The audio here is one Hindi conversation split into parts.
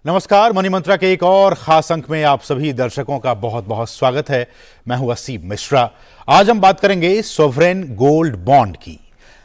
नमस्कार, मनी मंत्रा के एक और खास अंक में आप सभी दर्शकों का बहुत बहुत स्वागत है। मैं हूं असीम मिश्रा। आज हम बात करेंगे सॉवरेन गोल्ड बॉन्ड की।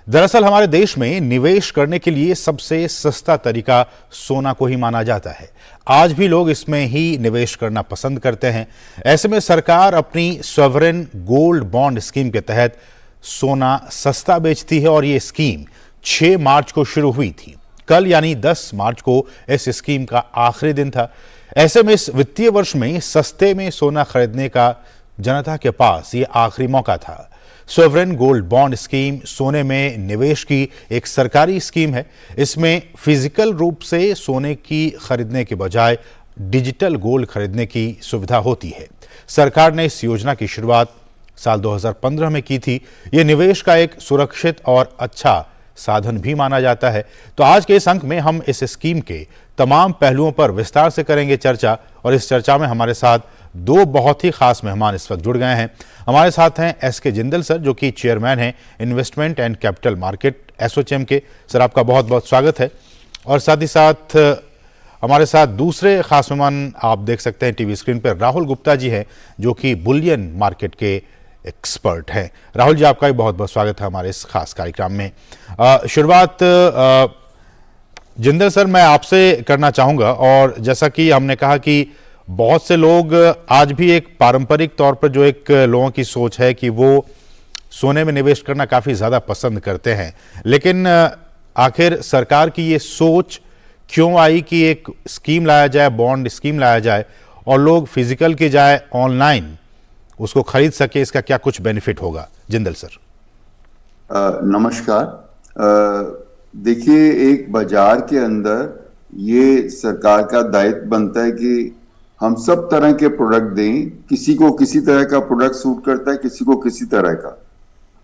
दरअसल हमारे देश में निवेश करने के लिए सबसे सस्ता तरीका सोना को ही माना जाता है। आज भी लोग इसमें ही निवेश करना पसंद करते हैं। ऐसे में सरकार अपनी सॉवरेन गोल्ड बॉन्ड स्कीम के तहत सोना सस्ता बेचती है और ये स्कीम 6 मार्च को शुरू हुई थी। कल यानी 10 मार्च को इस स्कीम का आखिरी दिन था। ऐसे में इस वित्तीय वर्ष में सस्ते में सोना खरीदने का जनता के पास ये आखिरी मौका था। सॉवरेन गोल्ड बॉन्ड स्कीम सोने में निवेश की एक सरकारी स्कीम है। इसमें फिजिकल रूप से सोने की खरीदने के बजाय डिजिटल गोल्ड खरीदने की सुविधा होती है। सरकार ने इस योजना की शुरुआत साल 2015 में की थी। ये निवेश का एक सुरक्षित और अच्छा साधन भी माना जाता है। तो आज के इस अंक में हम इस स्कीम के तमाम पहलुओं पर विस्तार से करेंगे चर्चा, और इस चर्चा में हमारे साथ दो बहुत ही खास मेहमान इस वक्त जुड़ गए हैं। हमारे साथ हैं एस.के. जिंदल सर, जो कि चेयरमैन हैं investment and capital market ASSOCHAM के। सर, आपका बहुत बहुत स्वागत है। और साथ ही साथ हमारे साथ दूसरे खास मेहमान आप देख सकते हैं टीवी स्क्रीन पर, राहुल गुप्ता जी हैं, जो कि बुलियन मार्केट के एक्सपर्ट हैं। राहुल जी, आपका भी बहुत बहुत स्वागत है हमारे इस खास कार्यक्रम में। शुरुआत जिंदल सर मैं आपसे करना चाहूंगा। और जैसा कि हमने कहा कि बहुत से लोग आज भी एक पारंपरिक तौर पर जो एक लोगों की सोच है कि वो सोने में निवेश करना काफी ज्यादा पसंद करते हैं, लेकिन आखिर सरकार की ये सोच क्यों आई कि एक स्कीम लाया जाए, बॉन्ड स्कीम लाया जाए, और लोग फिजिकल की जाए ऑनलाइन उसको खरीद सके? इसका क्या कुछ बेनिफिट होगा? जिंदल सर। नमस्कार। देखिए, एक बाजार के अंदर ये सरकार का दायित्व बनता है कि हम सब तरह के प्रोडक्ट दें। किसी को किसी तरह का प्रोडक्ट सूट करता है, किसी को किसी तरह का।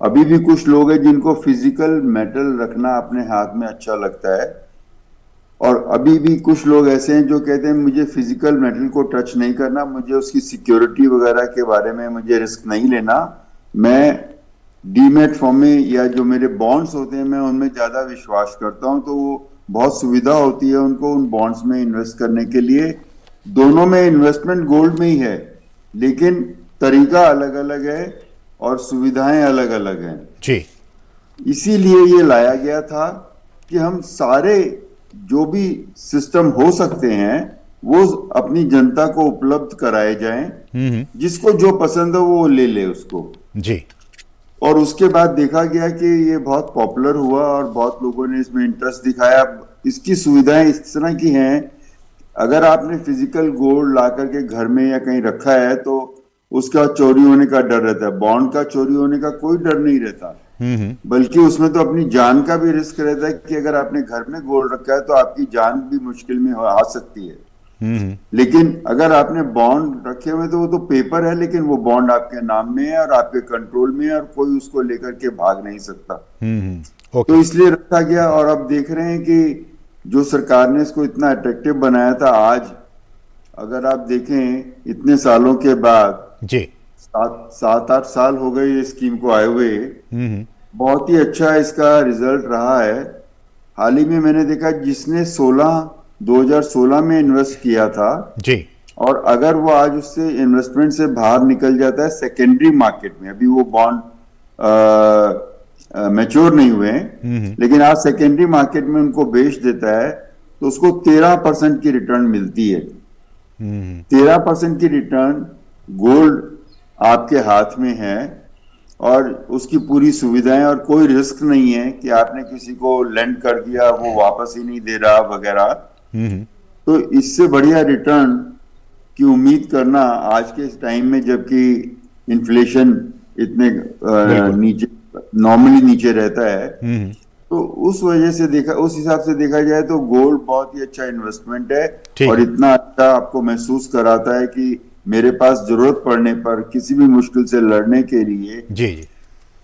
अभी भी कुछ लोग हैं जिनको फिजिकल मेटल रखना अपने हाथ में अच्छा लगता है, और अभी भी कुछ लोग ऐसे हैं जो कहते हैं मुझे फिजिकल मेटल को टच नहीं करना, मुझे उसकी सिक्योरिटी वगैरह के बारे में मुझे रिस्क नहीं लेना, मैं डीमैट फॉर्म में या जो मेरे बॉन्ड्स होते हैं मैं उनमें ज्यादा विश्वास करता हूं। तो वो बहुत सुविधा होती है उनको उन बॉन्ड्स में इन्वेस्ट करने के लिए। दोनों में इन्वेस्टमेंट गोल्ड में ही है, लेकिन तरीका अलग अलग है और सुविधाएं अलग अलग हैं जी। इसीलिए ये लाया गया था कि हम सारे जो भी सिस्टम हो सकते हैं वो अपनी जनता को उपलब्ध कराए जाएं। जिसको जो पसंद है वो ले ले उसको जी। और उसके बाद देखा गया कि ये बहुत पॉपुलर हुआ और बहुत लोगों ने इसमें इंटरेस्ट दिखाया। इसकी सुविधाएं इस तरह की हैं, अगर आपने फिजिकल गोल्ड ला करके घर में या कहीं रखा है तो उसका चोरी होने का डर रहता है। बॉन्ड का चोरी होने का कोई डर नहीं रहता, बल्कि उसमें तो अपनी जान का भी रिस्क रहता है कि अगर आपने घर में गोल्ड रखा है तो आपकी जान भी मुश्किल में आ सकती है। लेकिन अगर आपने बॉन्ड रखे हुए तो वो तो पेपर है, लेकिन वो बॉन्ड आपके नाम में है और आपके कंट्रोल में है और कोई उसको लेकर के भाग नहीं सकता। तो इसलिए रखा गया। और अब देख रहे हैं कि जो सरकार ने इसको इतना अट्रैक्टिव बनाया था, आज अगर आप देखें इतने सालों के बाद जी, 7-8 साल हो गए ये स्कीम को आए हुए, बहुत ही अच्छा इसका रिजल्ट रहा है। हाल ही में मैंने देखा जिसने 2016 में इन्वेस्ट किया था जी, और अगर वो आज उससे इन्वेस्टमेंट से बाहर निकल जाता है सेकेंडरी मार्केट में, अभी वो बॉन्ड मैच्योर नहीं हुए हैं, लेकिन आज सेकेंडरी मार्केट में उनको बेच देता है तो उसको 13% की रिटर्न मिलती है। 13% की रिटर्न गोल्ड आपके हाथ में है और उसकी पूरी सुविधाएं, और कोई रिस्क नहीं है कि आपने किसी को लेंड कर दिया वो वापस ही नहीं दे रहा वगैरह। तो इससे बढ़िया रिटर्न की उम्मीद करना आज के इस टाइम में, जबकि इन्फ्लेशन इतने नीचे नॉर्मली नीचे रहता है, तो उस वजह से उस हिसाब से देखा जाए तो गोल्ड बहुत ही अच्छा इन्वेस्टमेंट है और इतना अच्छा आपको महसूस कराता है कि मेरे पास जरूरत पड़ने पर किसी भी मुश्किल से लड़ने के लिए जी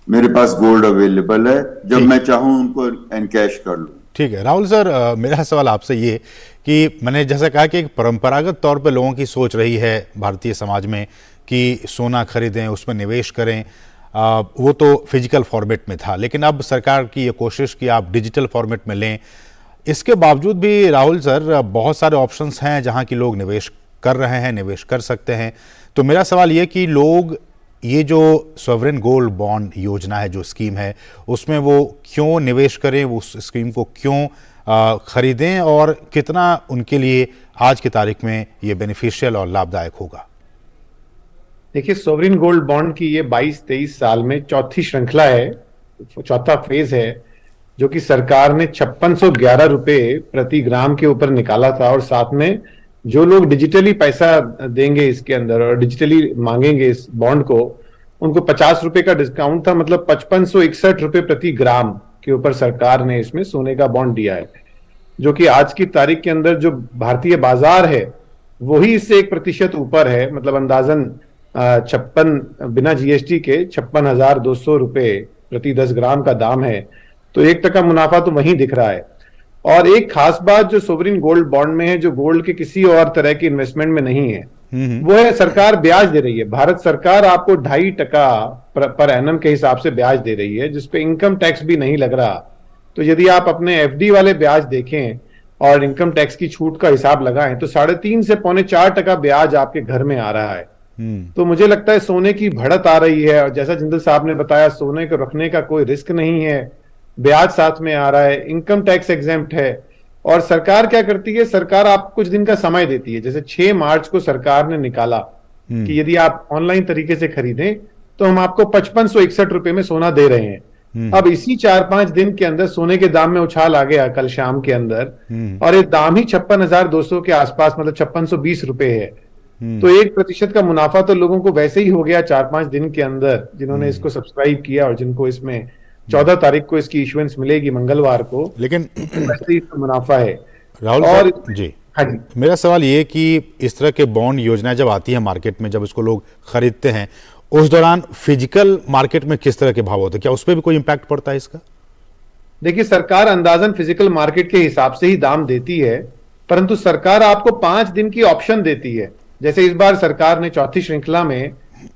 मेरे पास गोल्ड अवेलेबल है, जब मैं चाहूं उनको एनकैश कर लूं। ठीक है राहुल सर, मेरा सवाल आपसे ये कि मैंने जैसा कहा कि एक परंपरागत तौर पर लोगों की सोच रही है भारतीय समाज में कि सोना खरीदें, उसमें निवेश करें। वो तो फिजिकल फॉर्मेट में था, लेकिन अब सरकार की ये कोशिश कि आप डिजिटल फॉर्मेट में लें। इसके बावजूद भी राहुल सर बहुत सारे ऑप्शंस हैं जहां की लोग निवेश कर रहे हैं, निवेश कर सकते हैं। तो मेरा सवाल ये कि लोग ये जो सॉवरेन गोल्ड बॉन्ड योजना है, जो स्कीम है, उसमें वो क्यों निवेश करें, उस स्कीम को क्यों खरीदें और कितना उनके लिए आज की तारीख में ये बेनिफिशियल और लाभदायक होगा? देखिए, सोवरिन गोल्ड बॉन्ड की ये 22-23 साल में चौथी श्रृंखला है, चौथा फेज है, जो कि सरकार ने 5611 रुपए प्रति ग्राम के ऊपर निकाला था। और साथ में जो लोग डिजिटली पैसा देंगे इसके अंदर और डिजिटली मांगेंगे इस बॉन्ड को, उनको 50 रुपए का डिस्काउंट था। मतलब 5561 रुपए प्रति ग्राम के ऊपर सरकार ने इसमें सोने का बॉन्ड दिया है, जो कि आज की तारीख के अंदर जो भारतीय बाजार है वही इससे 1% ऊपर है। मतलब अंदाजन 56 बिना जीएसटी के 56,200 रुपए प्रति 10 ग्राम का दाम है। तो 1% मुनाफा तो वहीं दिख रहा है। और एक खास बात जो सोवरिन गोल्ड बॉन्ड में है, जो गोल्ड के किसी और तरह की इन्वेस्टमेंट में नहीं है, वो है सरकार ब्याज दे रही है। भारत सरकार आपको 2.5% पर एनम के हिसाब से ब्याज दे रही है, जिसपे इनकम टैक्स भी नहीं लग रहा। तो यदि आप अपने एफडी वाले ब्याज देखें और इनकम टैक्स की छूट का हिसाब लगाएं तो 3.5 से 4.25% ब्याज आपके घर में आ रहा है। तो मुझे लगता है सोने की बढ़त आ रही है। और जैसा जिंदल साहब ने बताया, सोने को रखने का कोई रिस्क नहीं है, ब्याज साथ में आ रहा है, इनकम टैक्स एग्जेम्प्ट है। और सरकार क्या करती है, सरकार आपको कुछ दिन का समय देती है। जैसे 6 मार्च को सरकार ने निकाला कि यदि आप ऑनलाइन तरीके से खरीदें तो हम आपको 5561 रुपए में सोना दे रहे हैं। अब इसी 4-5 दिन के अंदर सोने के दाम में उछाल आ गया कल शाम के अंदर, और ये दाम ही 56,200 के आसपास, मतलब 5620 रुपए है। तो 1% का मुनाफा तो लोगों को वैसे ही हो गया 4-5 दिन के अंदर, जिन्होंने इसको सब्सक्राइब किया और जिनको इसमें 14 तारीख को इसकी इशुएंस मिलेगी मंगलवार को। लेकिन वैसे ही मुनाफा है राहुल और जी, हाँ जी, मेरा सवाल ये कि इस तरह के बॉन्ड योजनाएं जब आती है मार्केट में, जब इसको लोग खरीदते हैं, उस दौरान फिजिकल मार्केट में किस तरह के भाव होते हैं? क्या उस पर भी कोई इंपैक्ट पड़ता है इसका? देखिए, सरकार अंदाजन फिजिकल मार्केट के हिसाब से ही दाम देती है, परंतु सरकार आपको 5 दिन की ऑप्शन देती है। जैसे इस बार सरकार ने चौथी श्रृंखला में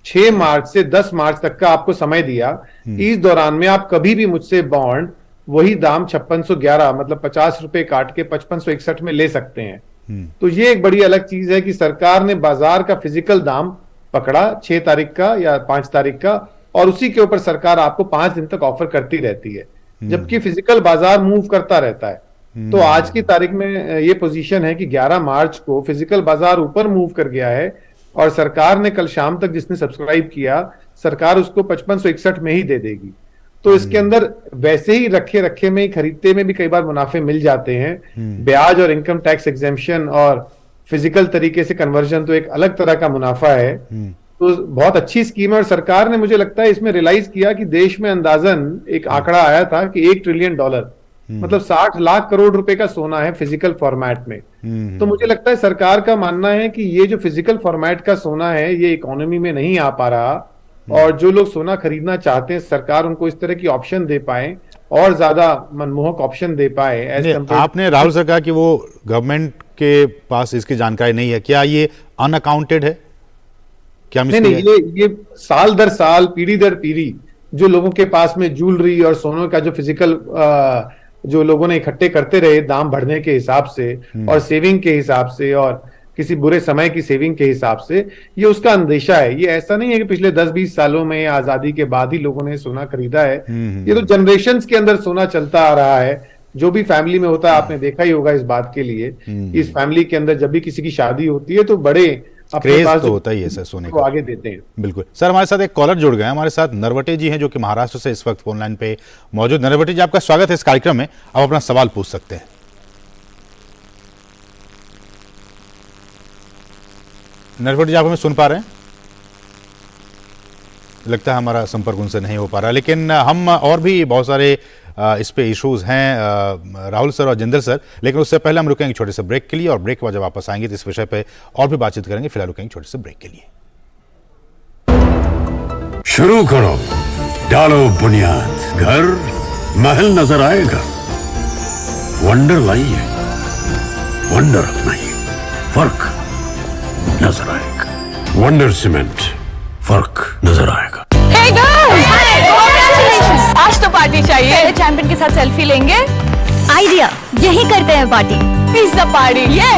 6 मार्च से 10 मार्च तक का आपको समय दिया। इस दौरान में आप कभी भी मुझसे बॉन्ड वही दाम 5611, मतलब 50 रुपए काट के 5561 में ले सकते हैं। तो ये एक बड़ी अलग चीज है कि सरकार ने बाजार का फिजिकल दाम पकड़ा 6 तारीख का या 5 तारीख का, और उसी के ऊपर सरकार आपको 5 दिन तक ऑफर करती रहती है, जबकि फिजिकल बाजार मूव करता रहता है। तो आज की तारीख में ये पोजीशन है कि 11 मार्च को फिजिकल बाजार ऊपर मूव कर गया है, और सरकार ने कल शाम तक जिसने सब्सक्राइब किया, सरकार उसको 5561 में ही दे देगी। तो इसके अंदर वैसे ही रखे में ही खरीदते में भी कई बार मुनाफे मिल जाते हैं। ब्याज और इनकम टैक्स एग्जेम्पशन और फिजिकल तरीके से कन्वर्जन तो एक अलग तरह का मुनाफा है। तो बहुत अच्छी स्कीम है, और सरकार ने, मुझे लगता है, इसमें रियलाइज किया कि देश में अंदाजन एक आंकड़ा आया था कि $1 ट्रिलियन, मतलब 60 लाख करोड़ रुपए का सोना है फिजिकल फॉर्मेट में। तो मुझे लगता है सरकार का मानना है कि ये जो फिजिकल फॉर्मेट का सोना है ये इकोनॉमी में नहीं आ पा रहा, और जो लोग सोना खरीदना चाहते हैं सरकार उनको इस तरह की ऑप्शन दे पाए और ज्यादा मनमोहक ऑप्शन दे पाए। आपने राहुल सर कहा कि वो गवर्नमेंट के पास इसकी जानकारी नहीं है, क्या ये अनअकाउंटेड है? क्या नहीं, ये साल दर साल, पीढ़ी दर पीढ़ी जो लोगों के पास में ज्वेलरी और सोने का जो फिजिकल जो लोगों ने इकट्ठे करते रहे दाम बढ़ने के हिसाब से और सेविंग के हिसाब से और किसी बुरे समय की सेविंग के हिसाब से, ये उसका अंदेशा है। ये ऐसा नहीं है कि पिछले 10-20 सालों में आजादी के बाद ही लोगों ने सोना खरीदा है। ये तो जनरेशंस के अंदर सोना चलता आ रहा है। जो भी फैमिली में होता है, आपने देखा ही होगा इस बात के लिए, इस फैमिली के अंदर जब भी किसी की शादी होती है तो बड़े क्रेज तो होता ही है सर सोने को आगे देते हैं। बिल्कुल सर, हमारे साथ एक कॉलर जुड़ गए हैं, हमारे साथ नरवटे जी हैं जो कि महाराष्ट्र से इस वक्त फोन लाइन पे मौजूद। नरवटे जी, आपका स्वागत है इस कार्यक्रम में, आप अपना सवाल पूछ सकते हैं। नरवटे जी, आप हमें सुन पा रहे हैं? लगता है हमारा संपर्क उनसे नहीं हो पा रहा, लेकिन हम और भी बहुत सारे इस पे इश्यूज हैं राहुल सर और जिंदल सर, लेकिन उससे पहले हम रुकेंगे छोटे से ब्रेक के लिए, और ब्रेक के बाद जब वापस आएंगे तो इस विषय पे और भी बातचीत करेंगे। फिलहाल रुकेंगे छोटे से ब्रेक के लिए। शुरू करो, डालो बुनियाद, घर महल नजर आएगा, वंडर लाइए, वंडर अपनाइए, फर्क नजर आएगा, वंडर सीमेंट, फर्क नजर आएगा। आज तो पार्टी चाहिए। चैंपियन के साथ सेल्फी लेंगे। आइडिया, यही करते हैं पार्टी। Pizza party. ये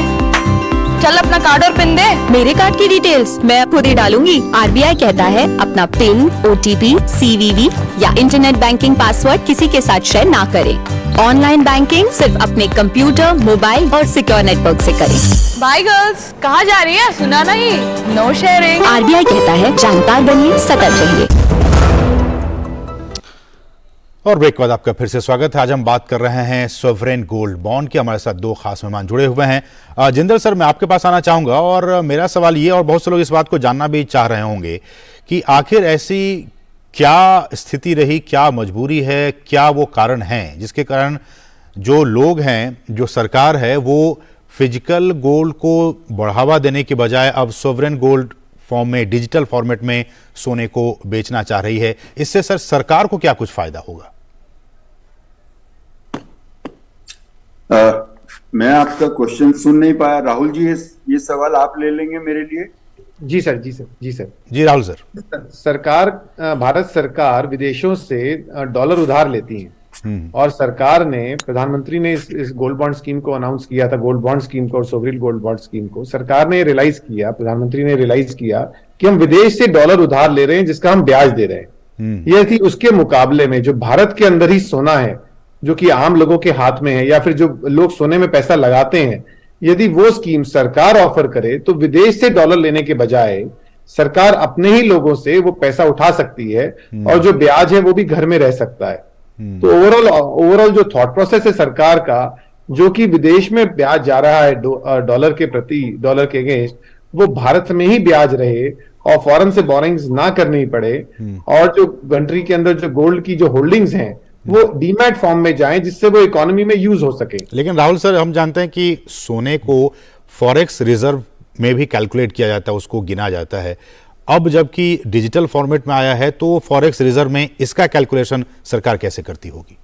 चल अपना कार्ड और पिन दे। मेरे कार्ड की डिटेल्स मैं खुद ही डालूंगी। आरबीआई कहता है अपना पिन, ओटीपी, सीवीवी या इंटरनेट बैंकिंग पासवर्ड किसी के साथ शेयर ना करें। ऑनलाइन बैंकिंग सिर्फ अपने कंप्यूटर, मोबाइल और सिक्योर नेटवर्क से करें। बाय गर्ल्स, कहाँ जा रही है? सुना नहीं, नो शेयरिंग। आरबीआई कहता है जानकार बनिए, सतर्क रहिए। और ब्रेक के बाद आपका फिर से स्वागत है। आज हम बात कर रहे हैं सोवरेन गोल्ड बॉन्ड की। हमारे साथ दो खास मेहमान जुड़े हुए हैं। जिंदल सर, मैं आपके पास आना चाहूंगा और मेरा सवाल ये, और बहुत से लोग इस बात को जानना भी चाह रहे होंगे कि आखिर ऐसी क्या स्थिति रही, क्या मजबूरी है, क्या वो कारण हैं जिसके कारण जो लोग हैं, जो सरकार है, वो फिजिकल गोल्ड को बढ़ावा देने के बजाय अब सोवरेन गोल्ड फॉर्म में, डिजिटल फॉर्मेट में सोने को बेचना चाह रही है। इससे सर सरकार को क्या कुछ फायदा होगा? मैं आपका क्वेश्चन सुन नहीं पाया। राहुल जी, ये सवाल आप ले लेंगे मेरे लिए? जी सर, जी सर, जी सर। जी राहुल सर। सरकार, भारत सरकार विदेशों से डॉलर उधार लेती है और सरकार ने, प्रधानमंत्री ने इस गोल्ड बॉन्ड स्कीम को अनाउंस किया था, गोल्ड बॉन्ड स्कीम को और सोवरिन गोल्ड बॉन्ड स्कीम को। सरकार ने रियलाइज किया, प्रधानमंत्री ने रियलाइज किया कि हम विदेश से डॉलर उधार ले रहे हैं जिसका हम ब्याज दे रहे हैं। ये थी उसके मुकाबले में जो भारत के अंदर ही सोना है, जो कि आम लोगों के हाथ में है, या फिर जो लोग सोने में पैसा लगाते हैं, यदि वो स्कीम सरकार ऑफर करे तो विदेश से डॉलर लेने के बजाय सरकार अपने ही लोगों से वो पैसा उठा सकती है और जो ब्याज है वो भी घर में रह सकता है। तो ओवरऑल जो थॉट प्रोसेस है सरकार का, जो कि विदेश में ब्याज जा रहा है डॉलर के प्रति, डॉलर के अगेंस्ट, वो भारत में ही ब्याज रहे और फॉरेन से बोरिंग्स ना करनी पड़े, और जो कंट्री के अंदर जो गोल्ड की जो होल्डिंग्स हैं वो डीमैट फॉर्म में जाएं जिससे वो इकोनॉमी में यूज हो सके। लेकिन राहुल सर, हम जानते हैं कि सोने को फॉरेक्स रिजर्व में भी कैलकुलेट किया जाता है, उसको गिना जाता है। अब जबकि डिजिटल फॉर्मेट में आया है तो फॉरेक्स रिजर्व में इसका कैलकुलेशन सरकार कैसे करती होगी?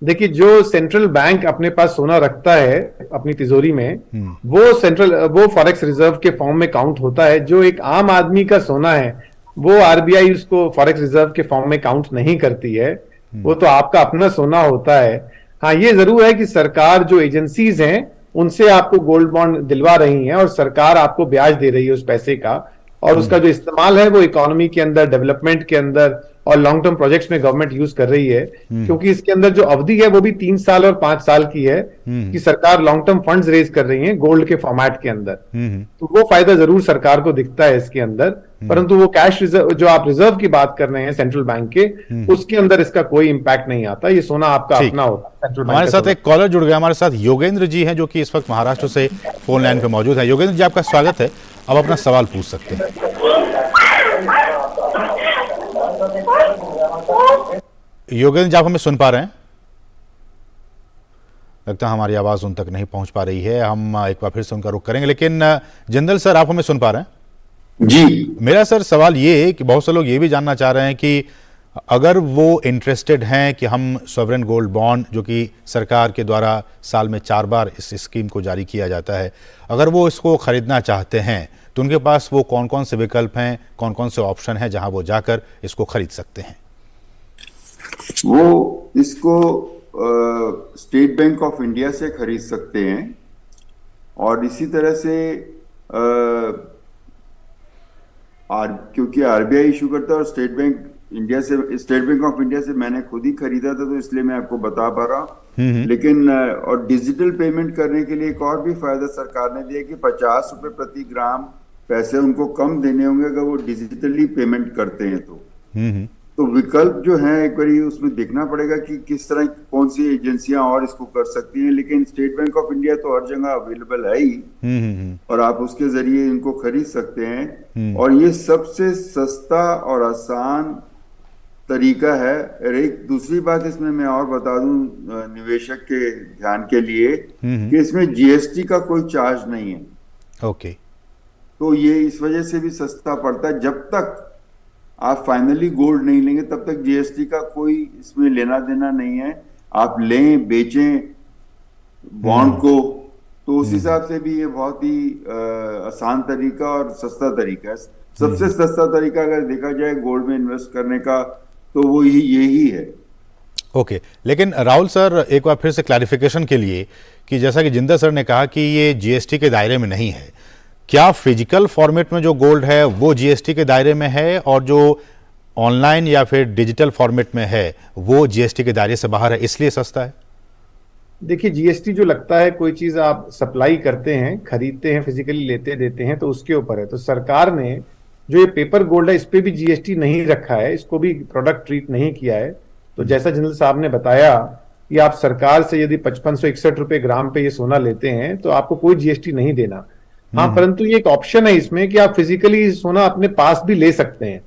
देखिए, जो सेंट्रल बैंक अपने पास सोना रखता है अपनी तिजोरी में, वो फॉरेक्स रिजर्व के फॉर्म में काउंट होता है। जो एक आम आदमी का सोना है वो आरबीआई उसको फॉरेक्स रिजर्व के फॉर्म में काउंट नहीं करती है, वो तो आपका अपना सोना होता है। हाँ, ये जरूर है कि सरकार जो एजेंसीज हैं उनसे आपको गोल्ड बॉन्ड दिलवा रही हैं और सरकार आपको ब्याज दे रही है उस पैसे का, और उसका जो इस्तेमाल है वो इकोनॉमी के अंदर, डेवलपमेंट के अंदर और लॉन्ग टर्म प्रोजेक्ट्स में गवर्नमेंट यूज कर रही है। क्योंकि इसके अंदर जो अवधि है वो भी 3 साल और 5 साल की है कि सरकार लॉन्ग टर्म फंड्स रेज कर रही है गोल्ड के फॉर्मेट के अंदर। तो वो फायदा जरूर सरकार को दिखता है इसके अंदर, परंतु वो कैश रिजर्व, जो आप रिजर्व की बात कर रहे हैं सेंट्रल बैंक के, उसके अंदर इसका कोई इंपैक्ट नहीं आता। ये सोना आपका अपना होगा सेंट्रल बैंक। हमारे साथ एक कॉलर जुड़ गया, हमारे साथ योगेंद्र जी हैं जो कि इस वक्त महाराष्ट्र से फोन लाइन पे मौजूद है। योगेंद्र जी, आपका स्वागत है। अब अपना सवाल पूछ सकते हैं। योगेंद्र जी, आप हमें सुन पा रहे हैं? लगता है हमारी आवाज उन तक नहीं पहुंच पा रही है। हम एक बार फिर से उनका रुख करेंगे। लेकिन जिंदल सर, आप हमें सुन पा रहे हैं? जी। मेरा सर सवाल ये है कि बहुत से लोग ये भी जानना चाह रहे हैं कि अगर वो इंटरेस्टेड हैं कि हम सॉवरेन गोल्ड बॉन्ड, जो कि सरकार के द्वारा साल में 4 बार इस स्कीम को जारी किया जाता है, अगर वो इसको खरीदना चाहते हैं तो उनके पास वो कौन कौन से विकल्प हैं, कौन कौन से ऑप्शन हैं जहां वो जाकर इसको खरीद सकते हैं? वो इसको स्टेट बैंक ऑफ इंडिया से खरीद सकते हैं, और इसी तरह से क्योंकि आरबीआई इशू करता है और स्टेट बैंक ऑफ इंडिया से मैंने खुद ही खरीदा था, तो इसलिए मैं आपको बता पा रहा हूँ। लेकिन और डिजिटल पेमेंट करने के लिए एक और भी फायदा सरकार ने दिया कि 50 रुपए प्रति ग्राम पैसे उनको कम देने होंगे अगर वो डिजिटली पेमेंट करते हैं तो विकल्प जो है एक बार उसमें देखना पड़ेगा कि किस तरह कौन सी एजेंसियां और इसको कर सकती हैं। लेकिन स्टेट बैंक ऑफ इंडिया तो हर जगह अवेलेबल है ही, और आप उसके जरिए इनको खरीद सकते हैं, और ये सबसे सस्ता और आसान तरीका है। और एक दूसरी बात इसमें मैं और बता दूं निवेशक के ध्यान के लिए कि इसमें जीएसटी का कोई चार्ज नहीं है। ओके। तो ये इस वजह से भी सस्ता पड़ता है। जब तक आप फाइनली गोल्ड नहीं लेंगे तब तक जीएसटी का कोई इसमें लेना देना नहीं है। आप लें बेचें बॉन्ड को, तो उस हिसाब से भी ये बहुत ही आसान तरीका और सस्ता तरीका है। सबसे सस्ता तरीका अगर देखा जाए गोल्ड में इन्वेस्ट करने का तो वो यही है। ओके, लेकिन राहुल सर एक बार फिर से क्लैरिफिकेशन के लिए कि जैसा कि जिंदर सर ने कहा कि ये जीएसटी के दायरे में नहीं है, क्या फिजिकल फॉर्मेट में जो गोल्ड है वो जीएसटी के दायरे में है और जो ऑनलाइन या फिर डिजिटल फॉर्मेट में है वो जीएसटी के दायरे से बाहर है, इसलिए सस्ता है? देखिए, जीएसटी जो लगता है, कोई चीज आप सप्लाई करते हैं, खरीदते हैं, फिजिकली लेते देते हैं, तो उसके ऊपर है। तो सरकार ने जो ये पेपर गोल्ड है इस पे भी जीएसटी नहीं रखा है, इसको भी प्रोडक्ट ट्रीट नहीं किया है। तो जैसा जिंदल साहब ने बताया कि आप सरकार से यदि 5561 रुपए ग्राम पे ये सोना लेते हैं तो आपको कोई जीएसटी नहीं देना। हाँ, परंतु ये एक ऑप्शन है इसमें कि आप फिजिकली सोना अपने पास भी ले सकते हैं।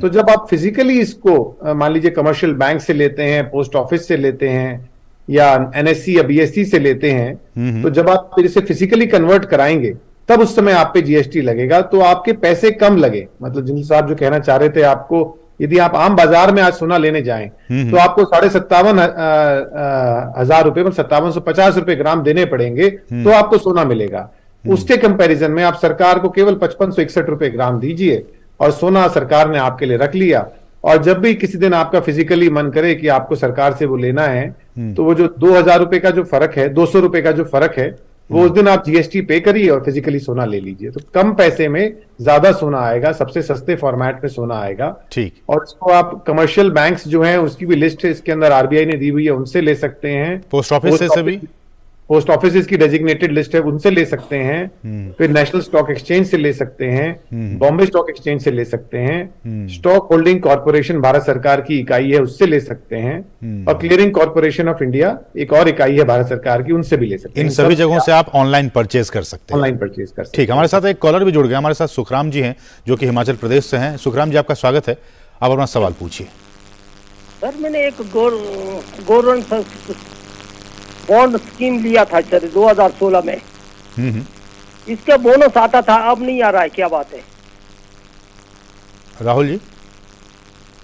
तो जब आप फिजिकली इसको मान लीजिए कमर्शियल बैंक से लेते हैं, पोस्ट ऑफिस से लेते हैं या एनएससी या बीएससी से लेते हैं, तो जब आप फिर इसे फिजिकली कन्वर्ट कराएंगे तब उस समय आप पे जीएसटी लगेगा, तो आपके पैसे कम लगे। मतलब जिन साहब जो कहना चाह रहे थे, आपको यदि आप आम बाजार में आज सोना लेने जाएं तो आपको 57,500 रुपए में 5750 रुपए ग्राम देने पड़ेंगे, तो आपको सोना मिलेगा। उसके कंपैरिजन में आप सरकार को केवल 5561 रुपए ग्राम दीजिए और सोना सरकार ने आपके लिए रख लिया। और जब भी किसी दिन आपका फिजिकली मन करे कि आपको सरकार से वो लेना है, तो वो जो 2000 रुपए का जो फर्क है, 200 रुपए का जो फर्क है, वो उस दिन आप जीएसटी पे करिए और फिजिकली सोना ले लीजिए। तो कम पैसे में ज्यादा सोना आएगा, सबसे सस्ते फॉर्मेट में सोना आएगा। ठीक। और इसको आप कमर्शियल बैंक्स जो हैं उसकी भी लिस्ट है इसके अंदर, आरबीआई ने दी हुई है, उनसे ले सकते हैं। पोस्ट ऑफिस से भी, पोस्ट ऑफिस की डेजिग्नेटेड लिस्ट है, उनसे ले सकते हैं। फिर नेशनल स्टॉक एक्सचेंज से ले सकते हैं, बॉम्बे स्टॉक एक्सचेंज से ले सकते हैं, स्टॉक होल्डिंग कॉर्पोरेशन भारत सरकार की इकाई है उससे ले सकते हैं, और क्लियरिंग कॉर्पोरेशन ऑफ इंडिया एक और इकाई है भारत सरकार की, उनसे भी ले सकते हैं। इन सभी जगहों से आप ऑनलाइन परचेज कर सकते हैं। ऑनलाइन परचेज कर सकते हैं। ठीक, हमारे साथ एक कॉलर भी जुड़ गया, हमारे साथ सुखराम जी हैं जो कि हिमाचल प्रदेश से हैं। सुखराम जी, आपका स्वागत है, आप अपना सवाल पूछिए। सर, मैंने एक गवर्नमेंट बॉन्ड स्कीम लिया था सर 2016 में। इसका बोनस आता था, अब नहीं आ रहा है, क्या बात है? राहुल जी?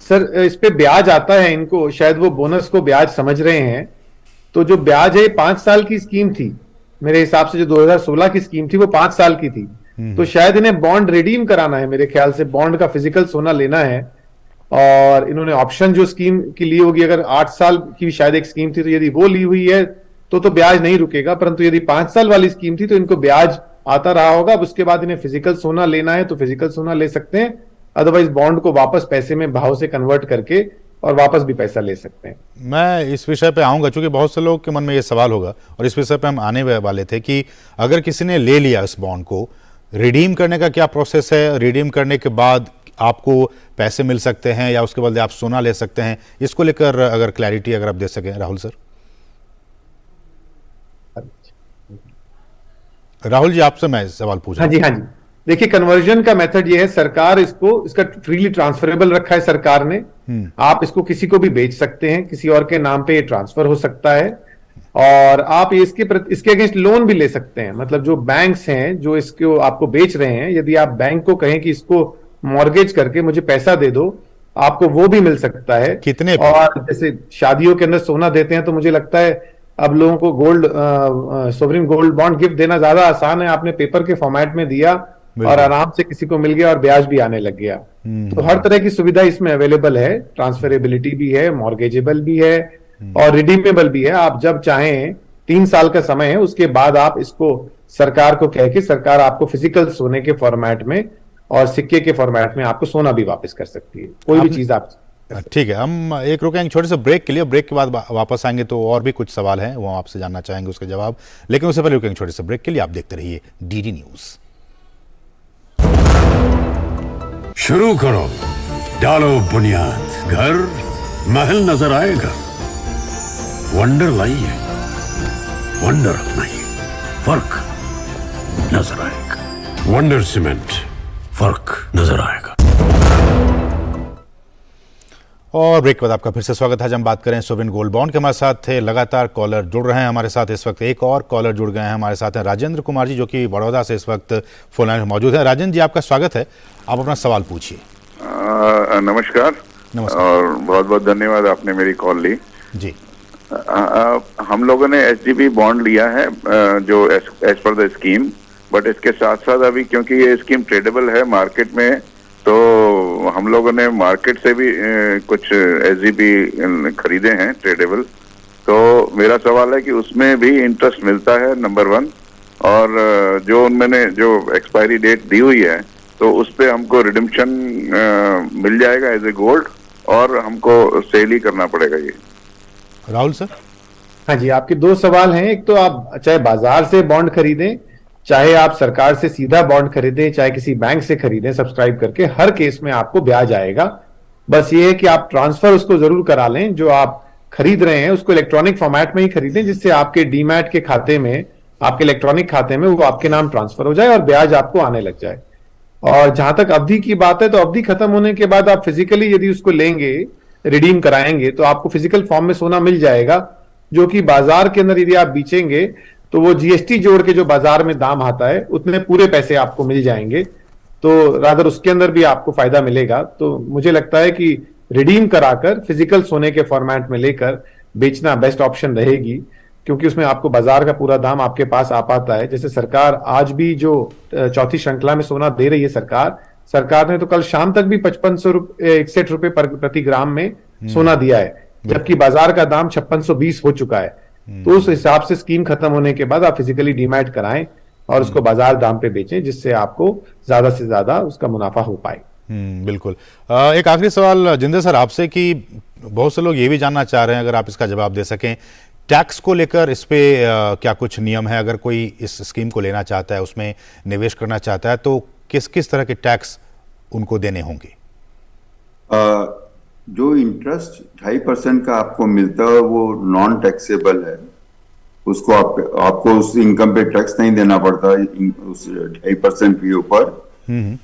सर, इस पे ब्याज आता है इनको, शायद वो बोनस को ब्याज समझ रहे हैं। तो जो ब्याज है 5 साल की स्कीम थी मेरे हिसाब से, जो 2016 की स्कीम थी वो 5 साल की थी। तो शायद इन्हें बॉन्ड रिडीम कराना है, मेरे ख्याल से बॉन्ड का फिजिकल सोना लेना है। और इन्होंने ऑप्शन जो स्कीम की ली होगी, अगर 8 साल की शायद एक स्कीम थी, तो यदि वो ली हुई है तो ब्याज नहीं रुकेगा। परंतु यदि 5 साल वाली स्कीम थी तो इनको ब्याज आता रहा होगा। अब उसके बाद इन्हें फिजिकल सोना लेना है तो फिजिकल सोना ले सकते हैं, अदरवाइज बॉन्ड को वापस पैसे में भाव से कन्वर्ट करके और वापस भी पैसा ले सकते हैं। मैं इस विषय पे आऊंगा क्योंकि बहुत से लोग के मन में ये सवाल होगा और इस विषय पे हम आने वाले थे कि अगर किसी ने ले लिया इस बॉन्ड को, रिडीम करने का क्या प्रोसेस है? रिडीम करने के बाद आपको पैसे मिल सकते हैं या उसके बदले आप सोना ले सकते हैं? इसको लेकर अगर क्लैरिटी अगर आप दे सकें राहुल सर। राहुल जी, आपसे मैं सवाल पूछ रहा हूं। हाँ जी। देखिए, कन्वर्जन का मेथड ये है, सरकार इसका फ्रीली ट्रांसफरेबल रखा है सरकार ने। आप इसको किसी को भी बेच सकते हैं, किसी और के नाम पे ये ट्रांसफर हो सकता है। और आप इसके अगेंस्ट लोन भी ले सकते हैं। मतलब जो बैंक्स हैं जो इसको आपको बेच रहे हैं, यदि आप बैंक को कहें कि इसको मॉर्गेज करके मुझे पैसा दे दो, आपको वो भी मिल सकता है। कितने? और जैसे शादियों के अंदर सोना देते हैं, तो मुझे लगता है अब लोगों को gold sovereign gold bond gift देना ज्यादा आसान है। आपने पेपर के फॉर्मेट में दिया और आराम से किसी को मिल गया और ब्याज भी आने लग गया। तो हर तरह की सुविधा इसमें अवेलेबल है, ट्रांसफरेबिलिटी भी है, मॉर्गेजेबल भी है और रिडीमेबल भी है। आप जब चाहें, 3 साल का समय है, उसके बाद आप इसको सरकार को कह के सरकार आपको फिजिकल सोने के फॉर्मेट में और सिक्के के फॉर्मेट में आपको सोना भी वापस कर सकती है, कोई भी चीज आप। ठीक है, हम एक रुकेंगे छोटे से ब्रेक के लिए। ब्रेक के बाद वापस आएंगे तो और भी कुछ सवाल हैं, वो आपसे जानना चाहेंगे उसके जवाब। लेकिन उससे पहले रुकेंगे छोटे से ब्रेक के लिए। आप देखते रहिए डीडी न्यूज। शुरू करो, डालो बुनियाद, घर महल नजर आएगा। वंडर लाइए, वंडर अपनाइए, फर्क नजर आएगा। वंडर सीमेंट, फर्क नजर आएगा। और ब्रेक के बाद आपका फिर से स्वागत है। आज हम बात करें सोवरिन गोल्ड बॉन्ड के। हमारे साथ थे लगातार कॉलर जुड़ रहे हैं हमारे साथ। इस वक्त एक और कॉलर जुड़ गए हैं हमारे साथ हैं राजेंद्र कुमार जी, जो कि बड़ौदा से इस वक्त फोन लाइन में मौजूद है। राजेंद्र जी, आपका स्वागत है, आप अपना सवाल पूछिए। नमस्कार। और बहुत बहुत धन्यवाद, आपने मेरी कॉल ली जी। हम लोगों ने एसजीबी बॉन्ड लिया है जो as per the scheme, but इसके साथ साथ अभी क्योंकि ये स्कीम ट्रेडेबल है, मार्केट में तो हम लोगों ने मार्केट से भी कुछ SGP खरीदे हैं ट्रेडेबल। तो मेरा सवाल है कि उसमें भी इंटरेस्ट मिलता है, नंबर 1, और जो मैंने जो एक्सपायरी डेट दी हुई है तो उस पे हमको रिडम्पशन मिल जाएगा एज ए गोल्ड, और हमको सेल ही करना पड़ेगा ये? राहुल सर। हाँ जी, आपके दो सवाल हैं। एक तो आप चाहे बाजार से बॉन्ड खरीदें, चाहे आप सरकार से सीधा बॉन्ड खरीदें, चाहे किसी बैंक से खरीदें सब्सक्राइब करके, हर केस में आपको ब्याज आएगा। बस ये है कि आप ट्रांसफर उसको जरूर करा लें, जो आप खरीद रहे हैं उसको इलेक्ट्रॉनिक फॉर्मेट में ही खरीदें, जिससे आपके डीमैट के खाते में, आपके इलेक्ट्रॉनिक खाते में वो आपके नाम ट्रांसफर हो जाए और ब्याज आपको आने लग जाए। और जहां तक अवधि की बात है, तो अवधि खत्म होने के बाद आप फिजिकली यदि उसको लेंगे, रिडीम कराएंगे, तो आपको फिजिकल फॉर्म में सोना मिल जाएगा, जो कि बाजार के अंदर यदि आप बेचेंगे तो वो GST जोड़ के जो बाजार में दाम आता है उतने पूरे पैसे आपको मिल जाएंगे। तो रादर उसके अंदर भी आपको फायदा मिलेगा। तो मुझे लगता है कि रिडीम कराकर फिजिकल सोने के फॉर्मेट में लेकर बेचना बेस्ट ऑप्शन रहेगी, क्योंकि उसमें आपको बाजार का पूरा दाम आपके पास आ पाता है। जैसे सरकार आज भी जो चौथी श्रृंखला में सोना दे रही है, सरकार ने तो कल शाम तक भी 5561 रुपए प्रति ग्राम में सोना दिया है, जबकि बाजार का दाम 5620 हो चुका है। तो उस हिसाब से स्कीम खत्म होने के बाद आप फिजिकली डीमैट कराएं और उसको बाजार दाम पे बेचें, जिससे आपको ज्यादा से ज्यादा उसका मुनाफा हो पाए। बिल्कुल। एक आखिरी सवाल जिंदर सर आपसे, कि बहुत से लोग ये भी जानना चाह रहे हैं, अगर आप इसका जवाब दे सकें, टैक्स को लेकर इस पे क्या कुछ नियम है? अगर कोई इस स्कीम को लेना चाहता है, उसमें निवेश करना चाहता है, तो किस किस तरह के टैक्स उनको देने होंगे? जो इंटरेस्ट 2.5% का आपको मिलता है वो नॉन टैक्सेबल है। उसको आपको उस इनकम पे टैक्स नहीं देना पड़ता उस 2.5% के ऊपर।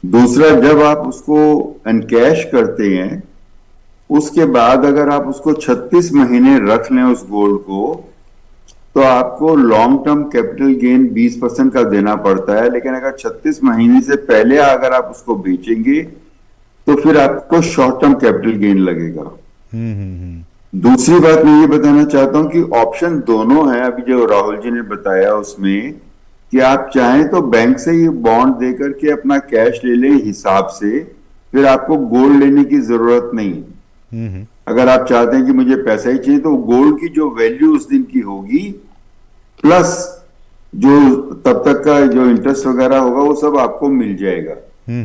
दूसरा, जब आप उसको एनकैश करते हैं, उसके बाद अगर आप उसको 36 महीने रख लें उस गोल्ड को, तो आपको लॉन्ग टर्म कैपिटल गेन 20% का देना पड़ता है। लेकिन अगर 36 महीने से पहले अगर आप उसको बेचेंगे तो फिर आपको शॉर्ट टर्म कैपिटल गेन लगेगा। दूसरी बात मैं ये बताना चाहता हूं कि ऑप्शन दोनों है। अभी जो राहुल जी ने बताया उसमें कि आप चाहें तो बैंक से ये बॉन्ड देकर के अपना कैश ले लें हिसाब से, फिर आपको गोल्ड लेने की जरूरत नहीं। अगर आप चाहते हैं कि मुझे पैसा ही चाहिए, तो गोल्ड की जो वैल्यू उस दिन की होगी प्लस जो तब तक का जो इंटरेस्ट वगैरह होगा वो सब आपको मिल जाएगा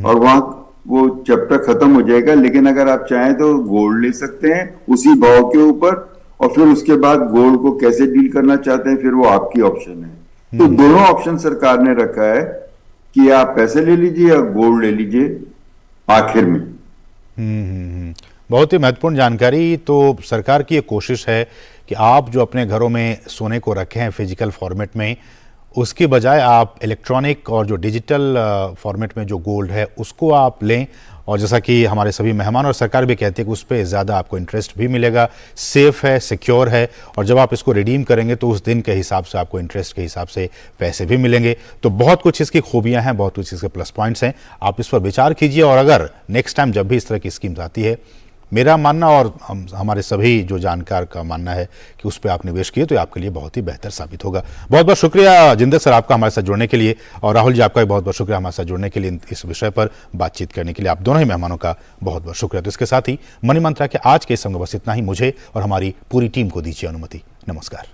और वहां वो चैप्टर खत्म हो जाएगा। लेकिन अगर आप चाहें तो गोल्ड ले सकते हैं उसी भाव के ऊपर, और फिर उसके बाद गोल्ड को कैसे डील करना चाहते हैं फिर वो आपकी ऑप्शन है। तो दोनों ऑप्शन सरकार ने रखा है कि आप पैसे ले लीजिए या गोल्ड ले लीजिए आखिर में। बहुत ही महत्वपूर्ण जानकारी। तो सरकार की एक कोशिश है कि आप जो अपने घरों में सोने को रखे हैं फिजिकल फॉर्मेट में, उसकी बजाय आप इलेक्ट्रॉनिक और जो डिजिटल फॉर्मेट में जो गोल्ड है उसको आप लें। और जैसा कि हमारे सभी मेहमान और सरकार भी कहते हैं कि उस पर ज़्यादा आपको इंटरेस्ट भी मिलेगा, सेफ है, सिक्योर है, और जब आप इसको रिडीम करेंगे तो उस दिन के हिसाब से आपको इंटरेस्ट के हिसाब से पैसे भी मिलेंगे। तो बहुत कुछ इसकी खूबियां हैं, बहुत कुछ इसके प्लस पॉइंट्स हैं। आप इस पर विचार कीजिए, और अगर नेक्स्ट टाइम जब भी इस तरह की स्कीम्स आती है, मेरा मानना और हमारे सभी जो जानकार का मानना है कि उस पर आप निवेश किए तो आपके लिए बहुत ही बेहतर साबित होगा। बहुत बहुत शुक्रिया जिंदर सर आपका हमारे साथ जुड़ने के लिए, और राहुल जी आपका भी बहुत बहुत शुक्रिया हमारे साथ जुड़ने के लिए, इस विषय पर बातचीत करने के लिए। आप दोनों ही मेहमानों का बहुत बहुत शुक्रिया। तो इसके साथ ही मनी मंत्रा के आज के इस समय बस इतना ही। मुझे और हमारी पूरी टीम को दीजिए अनुमति। नमस्कार।